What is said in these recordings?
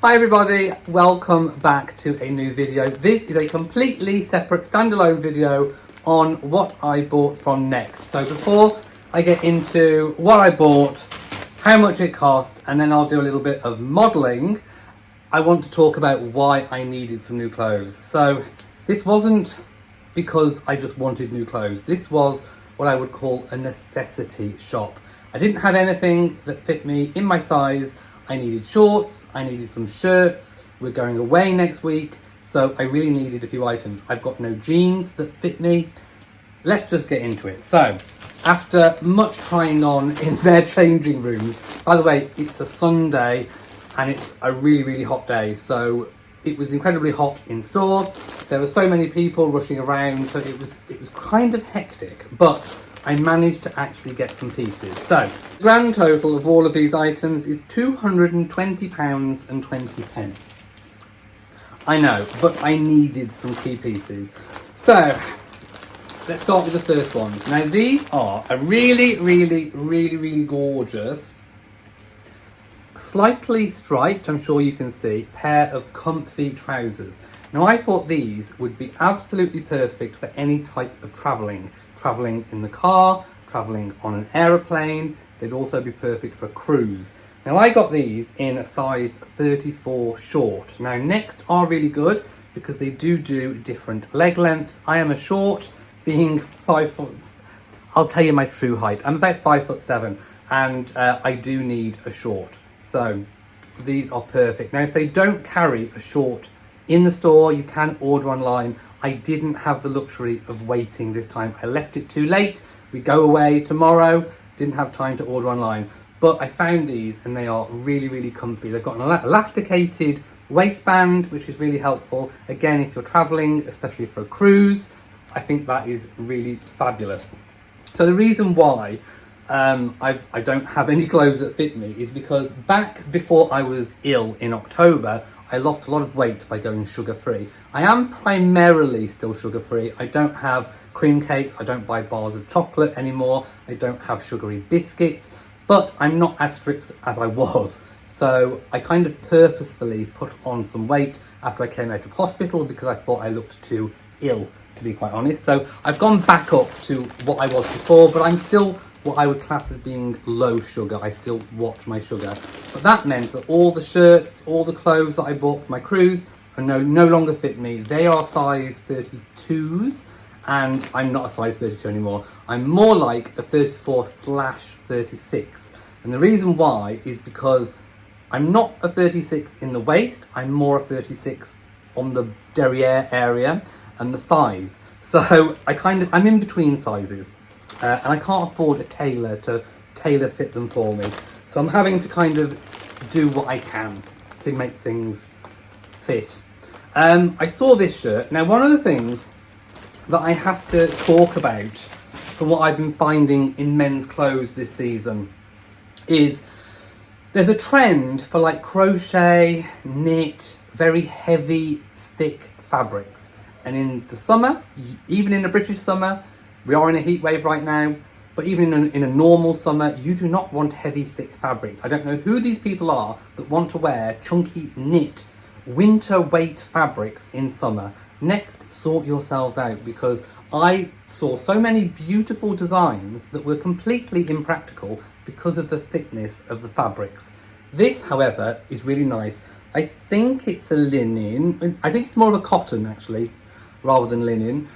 Hi everybody, welcome back to a new video. This is a completely separate standalone video on what I bought from Next. So before I get into what I bought, how much it cost, and then I'll do a little bit of modelling, I want to talk about why I needed some new clothes. So this wasn't because I just wanted new clothes. This was what I would call a necessity shop. I didn't have anything that fit me in my size. I needed shorts, I needed some shirts, we're going away next week, so I really needed a few items. I've got no jeans that fit me. Let's just get into it. So, after much trying on in their changing rooms, by the way, it's a Sunday and it's a really hot day, so it was incredibly hot in store. There were so many people rushing around, so it was kind of hectic, but I managed to actually get some pieces. So, the grand total of all of these items is £220.20. I know, but I needed some key pieces. So, let's start with the first ones. Now, these are a really gorgeous, slightly striped, I'm sure you can see, pair of comfy trousers. Now, I thought these would be absolutely perfect for any type of travelling in the car, travelling on an aeroplane. They'd also be perfect for a cruise. Now, I got these in a size 34 short. Now, Next are really good because they do different leg lengths. I am a short, being 5 foot. I'll tell you my true height. I'm about 5'7", and I do need a short. So these are perfect. Now, if they don't carry a short in the store, you can order online. I didn't have the luxury of waiting this time. I left it too late. We go away tomorrow. Didn't have time to order online. But I found these and they are really comfy. They've got an elasticated waistband, which is really helpful. Again, if you're traveling, especially for a cruise, I think that is really fabulous. So the reason why I don't have any clothes that fit me is because back before I was ill in October, I lost a lot of weight by going sugar-free. I am primarily still sugar-free. I don't have cream cakes, I don't buy bars of chocolate anymore, I don't have sugary biscuits, but I'm not as strict as I was. So I kind of purposefully put on some weight after I came out of hospital because I thought I looked too ill, to be quite honest. So I've gone back up to what I was before, but I'm still what I would class as being low sugar. I still watch my sugar. But that meant that all the shirts, all the clothes that I bought for my cruise are no longer fit me. They are size 32s, and I'm not a size 32 anymore. I'm more like a 34/36. And the reason why is because I'm not a 36 in the waist, I'm more a 36 on the derriere area and the thighs. So I'm in between sizes. And I can't afford a tailor to tailor fit them for me. So I'm having to kind of do what I can to make things fit. I saw this shirt. Now, one of the things that I have to talk about from what I've been finding in men's clothes this season is there's a trend for like crochet, knit, very heavy, thick fabrics. And in the summer, even in the British summer, we are in a heat wave right now, but even in a normal summer, you do not want heavy, thick fabrics. I don't know who these people are that want to wear chunky knit winter weight fabrics in summer. Next, sort yourselves out, because I saw so many beautiful designs that were completely impractical because of the thickness of the fabrics. This, however, is really nice. I think it's a linen. I think it's more of a cotton, actually, rather than linen.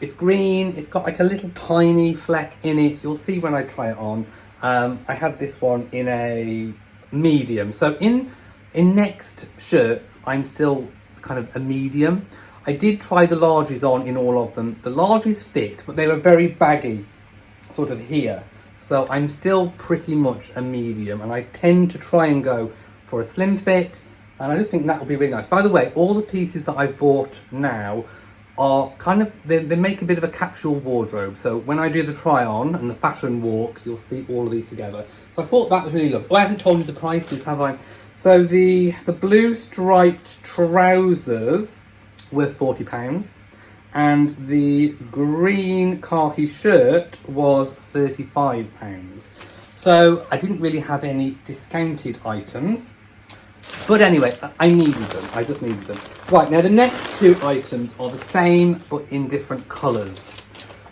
It's green, it's got like a little tiny fleck in it. You'll see when I try it on. I had this one in a medium. So in Next shirts, I'm still kind of a medium. I did try the larges on in all of them. The larges fit, but they were very baggy, sort of here. So I'm still pretty much a medium, and I tend to try and go for a slim fit, and I just think that will be really nice. By the way, all the pieces that I've bought now are kind of, they make a bit of a capsule wardrobe. So when I do the try on and the fashion walk, you'll see all of these together. So I thought that was really lovely. Oh, I haven't told you the prices, have I? So the blue striped trousers were £40, and the green khaki shirt was £35. So I didn't really have any discounted items. But anyway, I needed them. I just needed them. Right, now the next two items are the same, but in different colours.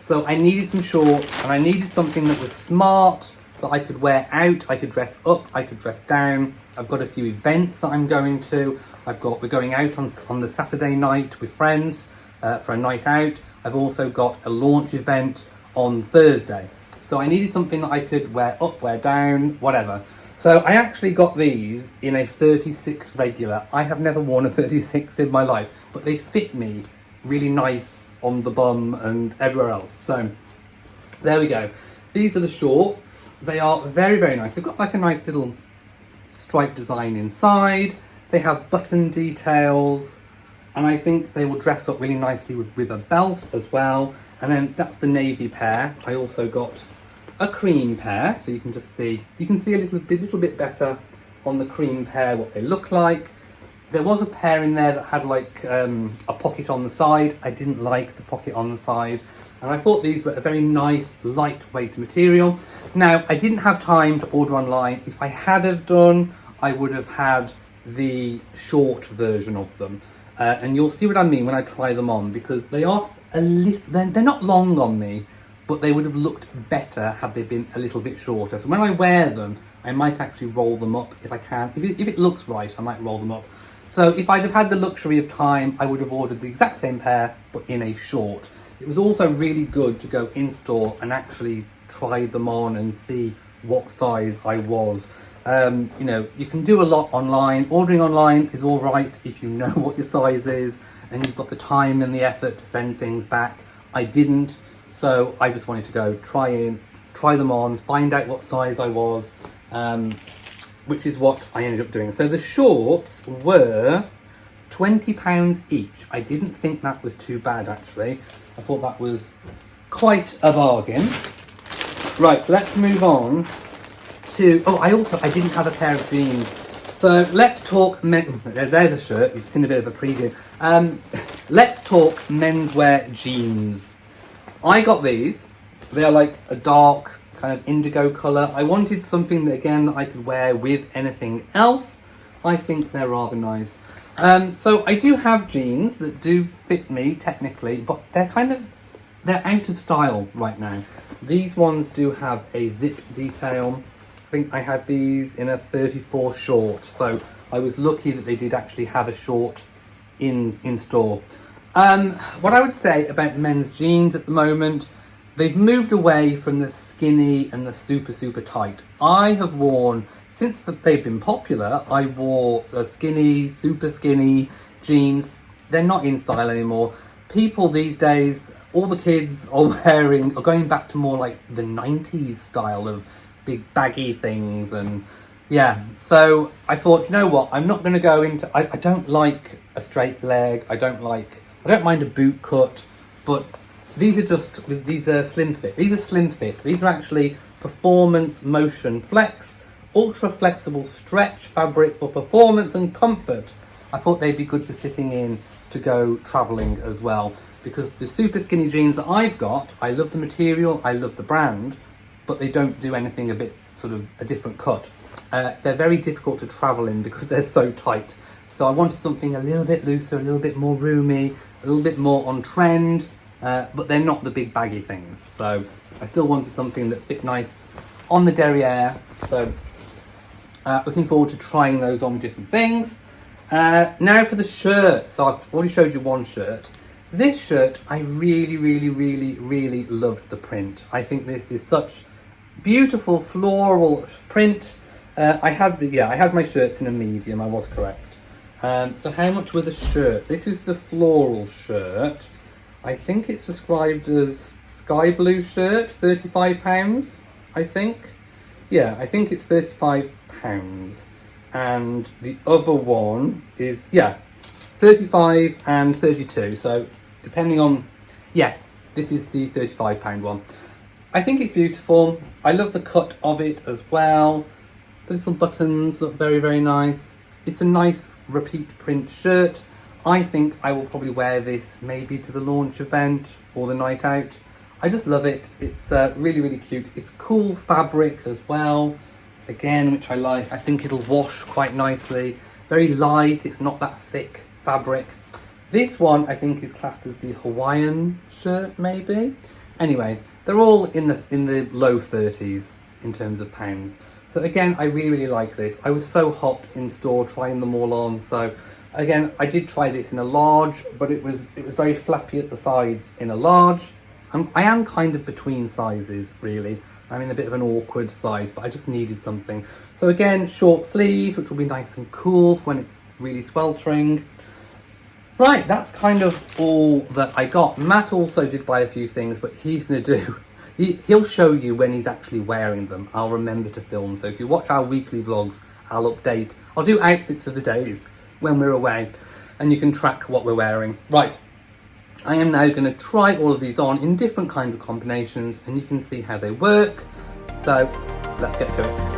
So I needed some shorts, and I needed something that was smart, that I could wear out. I could dress up, I could dress down. I've got a few events that I'm going to. We're going out on the Saturday night with friends for a night out. I've also got a launch event on Thursday. So I needed something that I could wear up, wear down, whatever. So I actually got these in a 36 regular. I have never worn a 36 in my life, but they fit me really nice on the bum and everywhere else. So there we go. These are the shorts. They are very, very nice. They've got like a nice little stripe design inside. They have button details, and I think they will dress up really nicely with a belt as well. And then that's the navy pair. I also got a cream pair, so you can just see, you can see a little bit better on the cream pair what they look like. There was a pair in there that had like a pocket on the side. I didn't like the pocket on the side, and I thought these were a very nice lightweight material. Now, I didn't have time to order online. If I had have done, I would have had the short version of them, and you'll see what I mean when I try them on, because they are they're not long on me, but they would have looked better had they been a little bit shorter. So when I wear them, I might actually roll them up if I can. If it looks right, I might roll them up. So if I'd have had the luxury of time, I would have ordered the exact same pair, but in a short. It was also really good to go in store and actually try them on and see what size I was. You know, you can do a lot online. Ordering online is all right if you know what your size is and you've got the time and the effort to send things back. I didn't. So I just wanted to go try them on, find out what size I was, which is what I ended up doing. So the shorts were £20 each. I didn't think that was too bad, actually. I thought that was quite a bargain. Right, let's move on to, I didn't have a pair of jeans. So let's talk, there's a shirt, you've seen a bit of a preview. Let's talk menswear jeans. I got these. They are like a dark kind of indigo colour. I wanted something that, again, that I could wear with anything else. I think they're rather nice. So I do have jeans that do fit me technically, but they're out of style right now. These ones do have a zip detail. I think I had these in a 34 short, so I was lucky that they did actually have a short in store. What I would say about men's jeans at the moment, they've moved away from the skinny and the super, super tight. I have worn, since they've been popular, I wore skinny, super skinny jeans. They're not in style anymore. People these days, all the kids are going back to more like the 90s style of big baggy things. And yeah, so I thought, you know what, I'm not going to go into, I don't like a straight leg. I don't mind a boot cut, but these are slim fit. These are slim fit. These are actually performance motion flex, ultra flexible stretch fabric for performance and comfort. I thought they'd be good for sitting in to go traveling as well, because the super skinny jeans that I've got, I love the material, I love the brand, but they don't do anything a bit sort of a different cut. They're very difficult to travel in because they're so tight. So I wanted something a little bit looser, a little bit more roomy, a little bit more on trend, but they're not the big baggy things. So I still wanted something that fit nice on the derriere. So looking forward to trying those on different things. Now for the shirt. So I've already showed you one shirt. This shirt, I really, really, really, really loved the print. I think this is such beautiful floral print. I had my shirts in a medium, I was correct. So how much were the shirt? This is the floral shirt. I think it's described as sky blue shirt, £35, I think. Yeah, I think it's £35. And the other one is, 35 and 32. So depending on, yes, this is the £35 one. I think it's beautiful. I love the cut of it as well. The little buttons look very, very nice. It's a nice repeat print shirt. I think I will probably wear this maybe to the launch event or the night out. I just love it. It's really, really cute. It's cool fabric as well, again, which I like. I think it'll wash quite nicely. very light, it's not that thick fabric. This one I think is classed as the Hawaiian shirt maybe. Anyway, they're all in the low 30s in terms of pounds. So again, I really like this. I was so hot in store trying them all on. So again, I did try this in a large, but it was very flappy at the sides in a large. I am kind of between sizes really. I'm in a bit of an awkward size, but I just needed something. So again, short sleeve, which will be nice and cool when it's really sweltering. Right, that's kind of all that I got. Matt also did buy a few things, but he's going to do... He'll show you when he's actually wearing them. I'll remember to film. So if you watch our weekly vlogs, I'll update. I'll do outfits of the days when we're away, and you can track what we're wearing. Right, I am now going to try all of these on in different kinds of combinations, and you can see how they work. So let's get to it.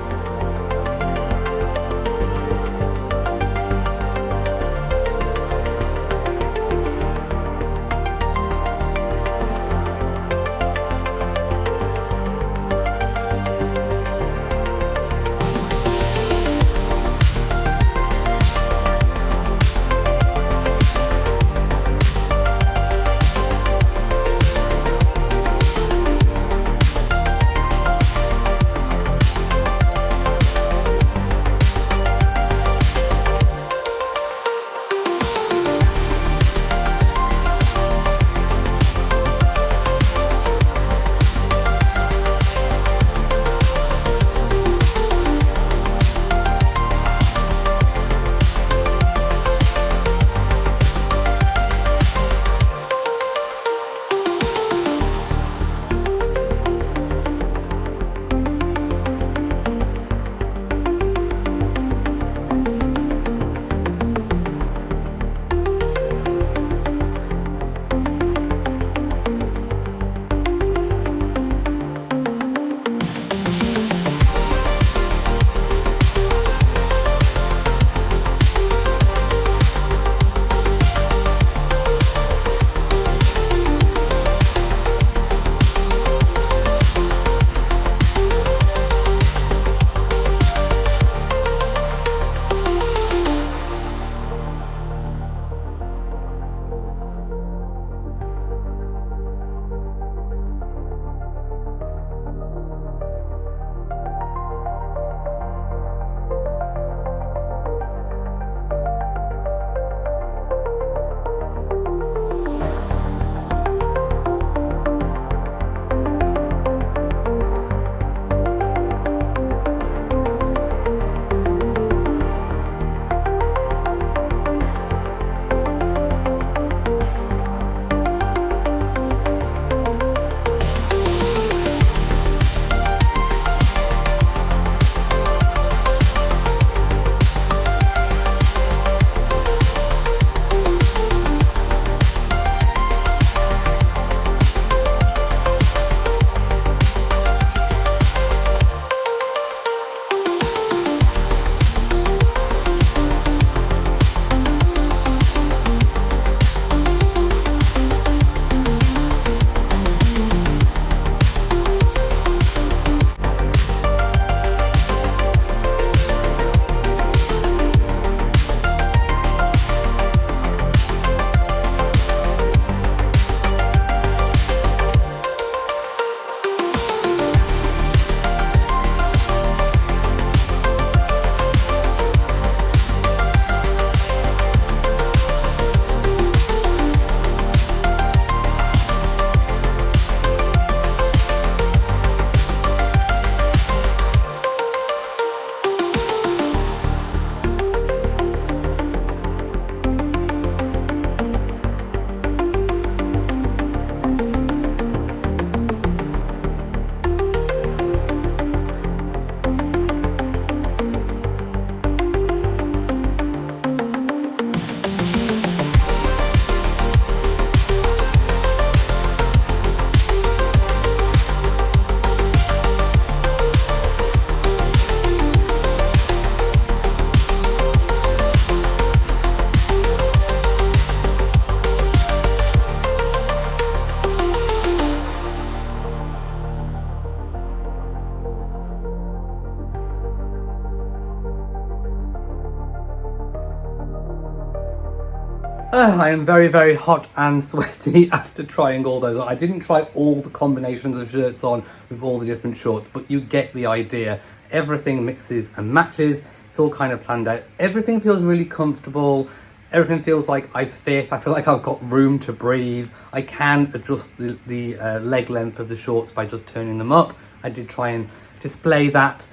I am very, very hot and sweaty after trying all those on. I didn't try all the combinations of shirts on with all the different shorts, but you get the idea. Everything mixes and matches. It's all kind of planned out. Everything feels really comfortable. Everything feels like I fit. I feel like I've got room to breathe. I can adjust the leg length of the shorts by just turning them up. I did try and display that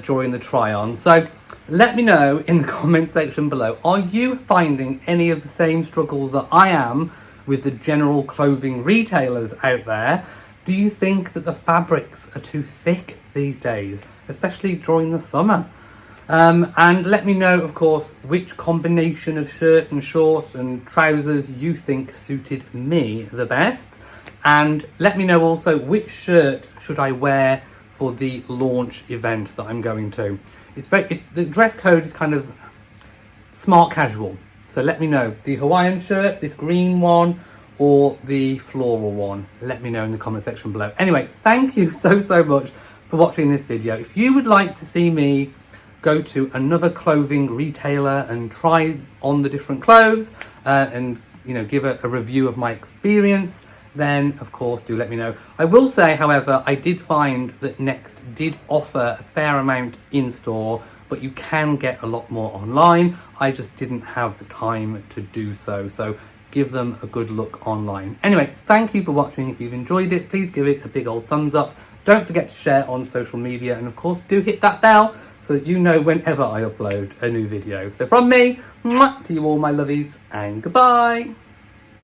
during the try on. So let me know in the comment section below, are you finding any of the same struggles that I am with the general clothing retailers out there? Do you think that the fabrics are too thick these days, especially during the summer? And let me know, of course, which combination of shirt and shorts and trousers you think suited me the best. And let me know also which shirt should I wear for the launch event that I'm going to. The dress code is kind of smart casual. So let me know, the Hawaiian shirt, this green one, or the floral one. Let me know in the comment section below. Anyway, thank you so much for watching this video. If you would like to see me go to another clothing retailer and try on the different clothes and give a review of my experience, then of course do let me know. I will say, however, I did find that Next did offer a fair amount in store, but you can get a lot more online. I just didn't have the time to do so, so give them a good look online. Anyway, thank you for watching. If you've enjoyed it, please give it a big old thumbs up. Don't forget to share on social media, and of course do hit that bell so that you know whenever I upload a new video. So from me, mwah, to you all my lovies, and goodbye.